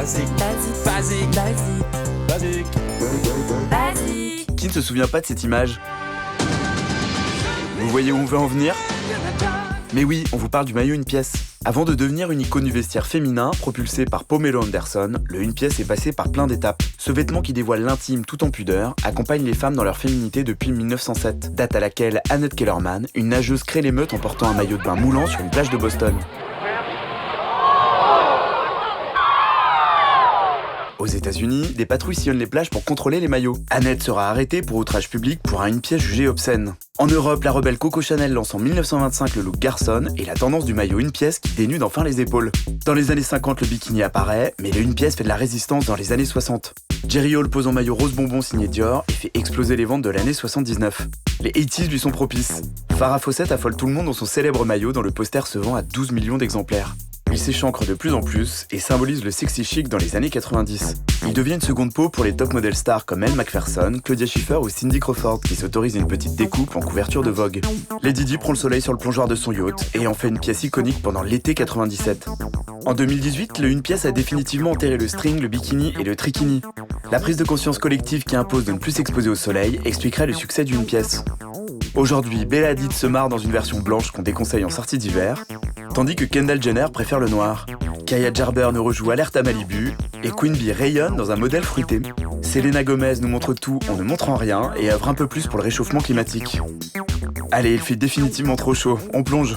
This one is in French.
Basique. Qui ne se souvient pas de cette image? Vous voyez où on veut en venir? Mais oui, on vous parle du maillot une pièce. Avant de devenir une icône du vestiaire féminin, propulsé par Pamela Anderson, le une pièce est passé par plein d'étapes. Ce vêtement qui dévoile l'intime tout en pudeur accompagne les femmes dans leur féminité depuis 1907, date à laquelle Annette Kellerman, une nageuse, crée l'émeute en portant un maillot de bain moulant sur une plage de Boston. Aux États-Unis, des patrouilles sillonnent les plages pour contrôler les maillots. Annette sera arrêtée pour outrage public pour un une pièce jugé obscène. En Europe, la rebelle Coco Chanel lance en 1925 le look garçon et la tendance du maillot une pièce qui dénude enfin les épaules. Dans les années 50, le bikini apparaît, mais le une pièce fait de la résistance dans les années 60. Jerry Hall pose en maillot rose bonbon signé Dior et fait exploser les ventes de l'année 79. Les 80s lui sont propices. Farrah Fawcett affole tout le monde dans son célèbre maillot dont le poster se vend à 12 millions d'exemplaires. Il s'échancre de plus en plus et symbolise le sexy chic dans les années 90. Il devient une seconde peau pour les top model stars comme Elle Macpherson, Claudia Schiffer ou Cindy Crawford qui s'autorisent une petite découpe en couverture de Vogue. Lady Di prend le soleil sur le plongeoir de son yacht et en fait une pièce iconique pendant l'été 97. En 2018, le une pièce a définitivement enterré le string, le bikini et le trikini. La prise de conscience collective qui impose de ne plus s'exposer au soleil expliquerait le succès d'une pièce. Aujourd'hui, Bella Hadid se marre dans une version blanche qu'on déconseille en sortie d'hiver, tandis que Kendall Jenner préfère le noir. Kaya Jarber nous rejoue Alerte à Malibu, et Queen Bee rayonne dans un modèle fruité. Selena Gomez nous montre tout en ne montrant rien et œuvre un peu plus pour le réchauffement climatique. Allez, il fait définitivement trop chaud, on plonge.